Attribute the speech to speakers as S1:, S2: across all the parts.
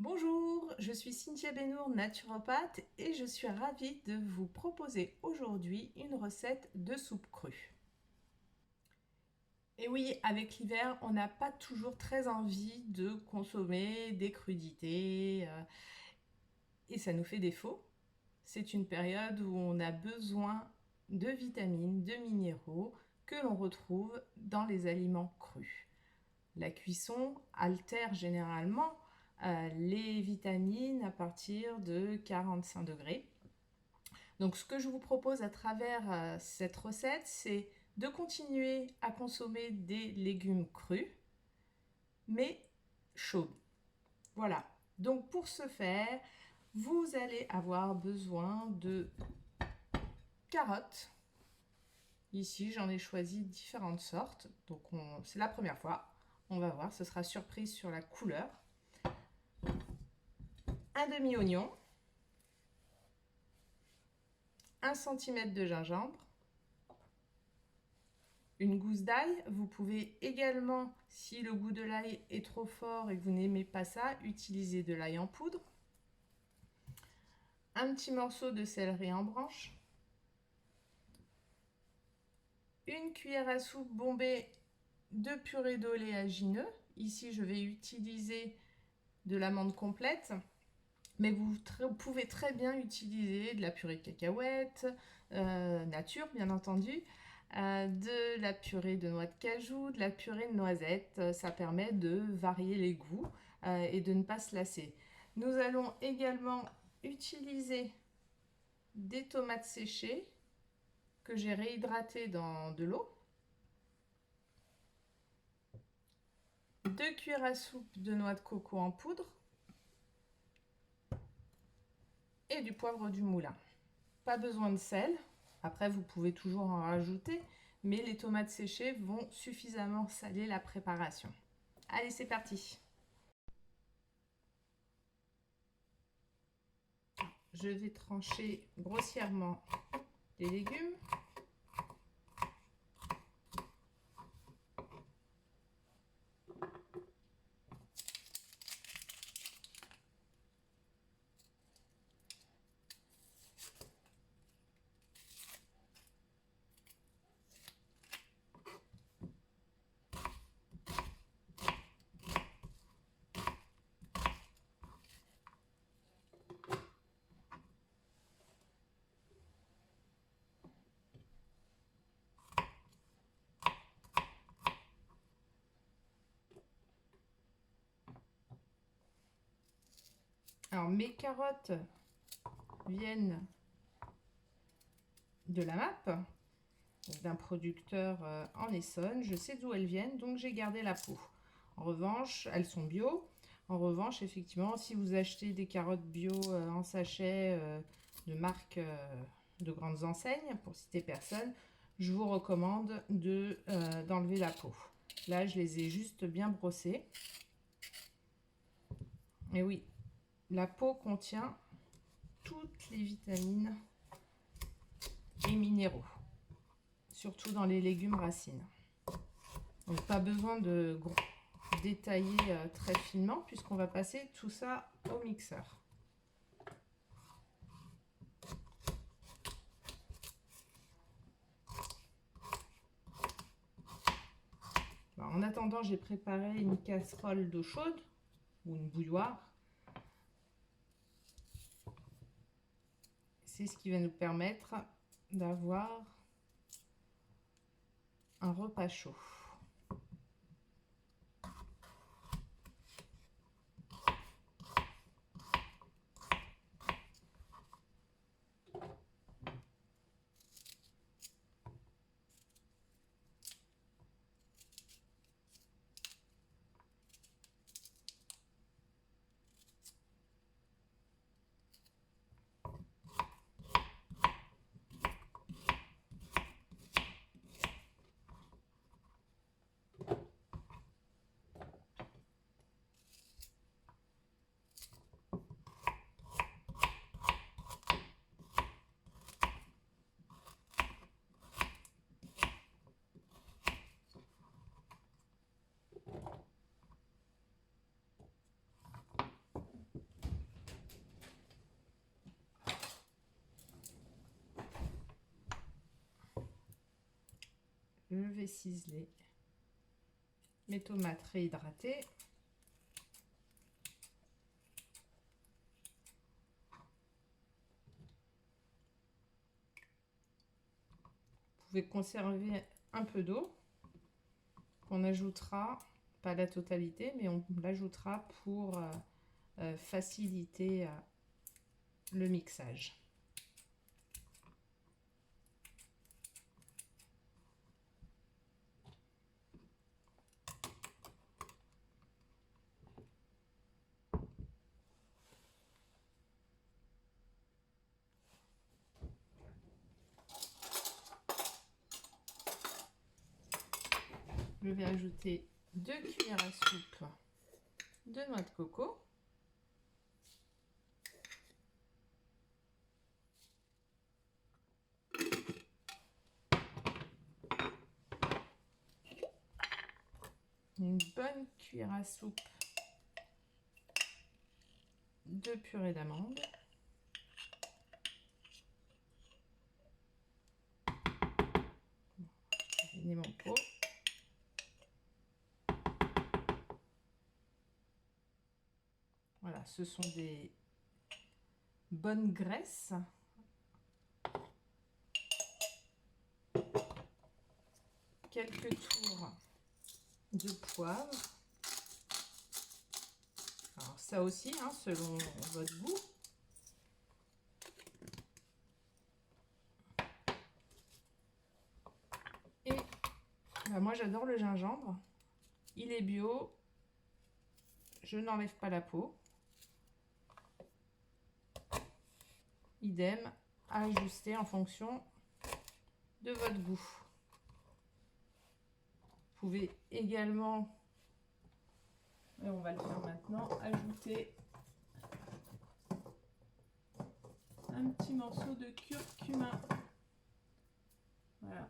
S1: Bonjour, je suis Cynthia Benour, naturopathe et je suis ravie de vous proposer aujourd'hui une recette de soupe crue. Et oui, avec l'hiver, on n'a pas toujours très envie de consommer des crudités et ça nous fait défaut. C'est une période où on a besoin de vitamines, de minéraux que l'on retrouve dans les aliments crus. La cuisson altère généralement les vitamines à partir de 45 degrés. Donc ce que je vous propose à travers cette recette, c'est de continuer à consommer des légumes crus, mais chauds. Voilà. Donc pour ce faire, vous allez avoir besoin de carottes. Ici, j'en ai choisi différentes sortes. Donc c'est la première fois. On va voir, ce sera surprise sur la couleur. Un demi-oignon, 1 cm de gingembre, une gousse d'ail. Vous pouvez également, si le goût de l'ail est trop fort et que vous n'aimez pas ça, utiliser de l'ail en poudre. Un petit morceau de céleri en branches. Une cuillère à soupe bombée de purée d'oléagineux. Ici, je vais utiliser de l'amande complète. Mais vous pouvez très bien utiliser de la purée de cacahuètes, nature bien entendu, de la purée de noix de cajou, de la purée de noisettes. Ça permet de varier les goûts et de ne pas se lasser. Nous allons également utiliser des tomates séchées que j'ai réhydratées dans de l'eau. 2 cuillères à soupe de noix de coco en poudre. Et du poivre du moulin. Pas besoin de sel, après vous pouvez toujours en rajouter, mais les tomates séchées vont suffisamment saler la préparation. Allez, c'est parti. Je vais trancher grossièrement les légumes. Alors mes carottes viennent de la MAP, d'un producteur en Essonne. Je sais d'où elles viennent, donc j'ai gardé la peau. En revanche, elles sont bio. En revanche, effectivement, si vous achetez des carottes bio en sachet de marques de grandes enseignes, pour citer personne, je vous recommande d'enlever la peau. Là, je les ai juste bien brossées. Et oui, la peau contient toutes les vitamines et minéraux, surtout dans les légumes racines. Donc pas besoin de détailler très finement puisqu'on va passer tout ça au mixeur. En attendant, j'ai préparé une casserole d'eau chaude ou une bouilloire. C'est ce qui va nous permettre d'avoir un repas chaud. Je vais ciseler mes tomates réhydratées. Vous pouvez conserver un peu d'eau qu'on ajoutera, pas la totalité, mais on l'ajoutera pour faciliter le mixage. Je vais ajouter 2 cuillères à soupe de noix de coco. Une bonne cuillère à soupe de purée d'amande. Je vais mon pot. Voilà, ce sont des bonnes graisses. Quelques tours de poivre. Alors ça aussi, hein, selon votre goût. Et moi j'adore le gingembre. Il est bio. Je n'enlève pas la peau. Idem, à ajuster en fonction de votre goût. Vous pouvez également, et on va le faire maintenant, ajouter un petit morceau de curcuma. Voilà,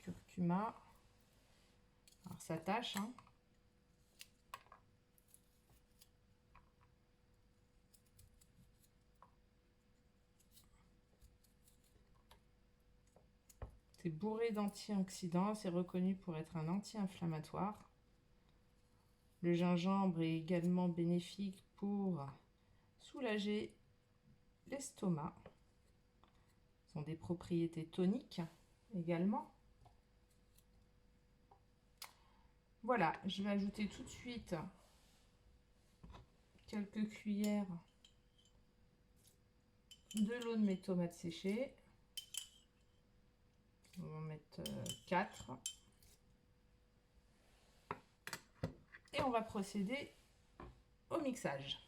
S1: curcuma. Alors ça tâche, hein. C'est bourré d'antioxydants, c'est reconnu pour être un anti-inflammatoire. Le gingembre est également bénéfique pour soulager l'estomac. Ce sont des propriétés toniques également. Voilà, je vais ajouter tout de suite quelques cuillères de l'eau de mes tomates séchées. On va en mettre 4. Et on va procéder au mixage.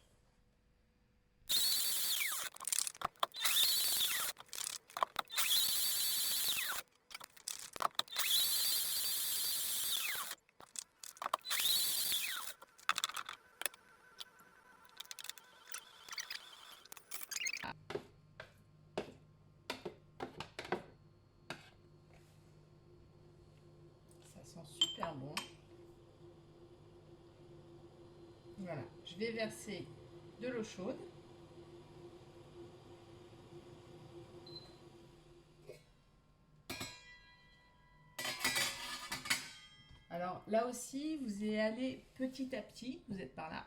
S1: Ça sent super bon. Voilà, je vais verser de l'eau chaude. Alors là aussi, vous y allez petit à petit, vous êtes par là.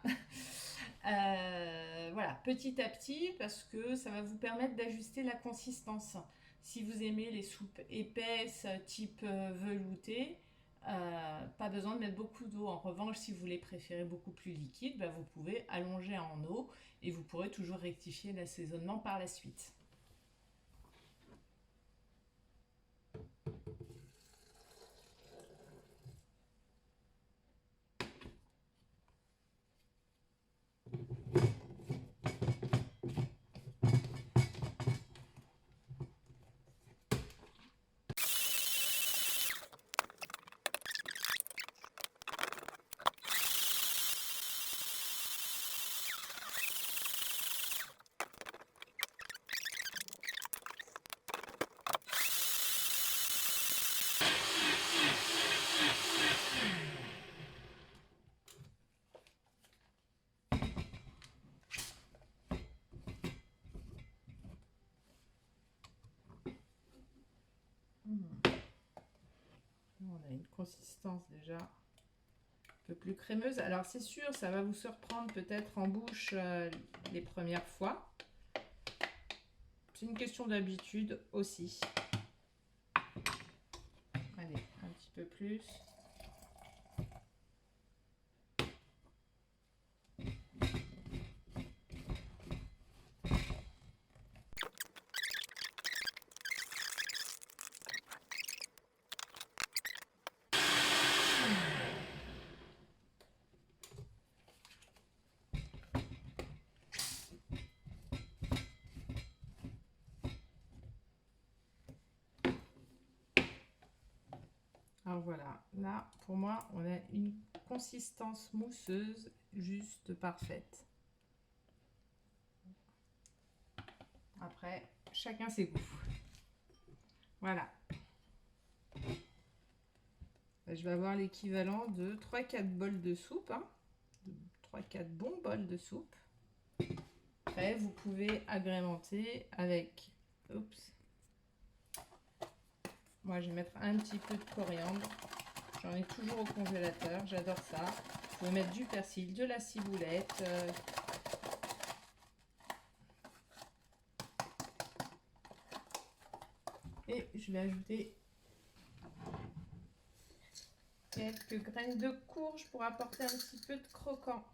S1: Voilà, petit à petit, parce que ça va vous permettre d'ajuster la consistance. Si vous aimez les soupes épaisses, type velouté, pas besoin de mettre beaucoup d'eau. En revanche, si vous les préférez beaucoup plus liquides, vous pouvez allonger en eau et vous pourrez toujours rectifier l'assaisonnement par la suite. une consistance déjà un peu plus crémeuse. Alors c'est sûr, ça va vous surprendre peut-être en bouche les premières fois. C'est une question d'habitude aussi. Allez, un petit peu plus. Alors voilà, là pour moi on a une consistance mousseuse juste parfaite. Après, chacun ses goûts. Voilà. Je vais avoir l'équivalent de 3-4 bols de soupe. 3-4 bons bols de soupe. Après, vous pouvez agrémenter avec... Oups. Moi, je vais mettre un petit peu de coriandre. J'en ai toujours au congélateur. J'adore ça. Vous pouvez mettre du persil, de la ciboulette. Et je vais ajouter quelques graines de courge pour apporter un petit peu de croquant.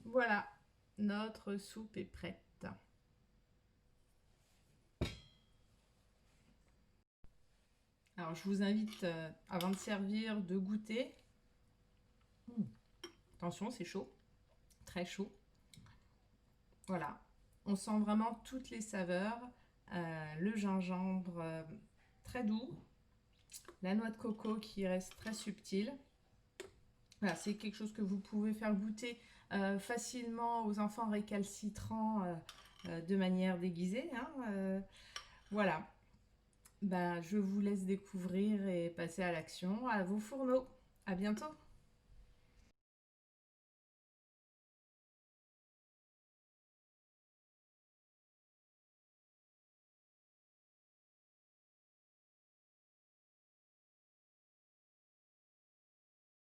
S1: Voilà, notre soupe est prête. Alors, je vous invite, avant de servir, de goûter. Attention, c'est chaud, très chaud. Voilà, on sent vraiment toutes les saveurs. Le gingembre très doux, la noix de coco qui reste très subtile. Voilà, c'est quelque chose que vous pouvez faire goûter facilement aux enfants récalcitrants de manière déguisée. Voilà, je vous laisse découvrir et passer à l'action. À vos fourneaux. À bientôt.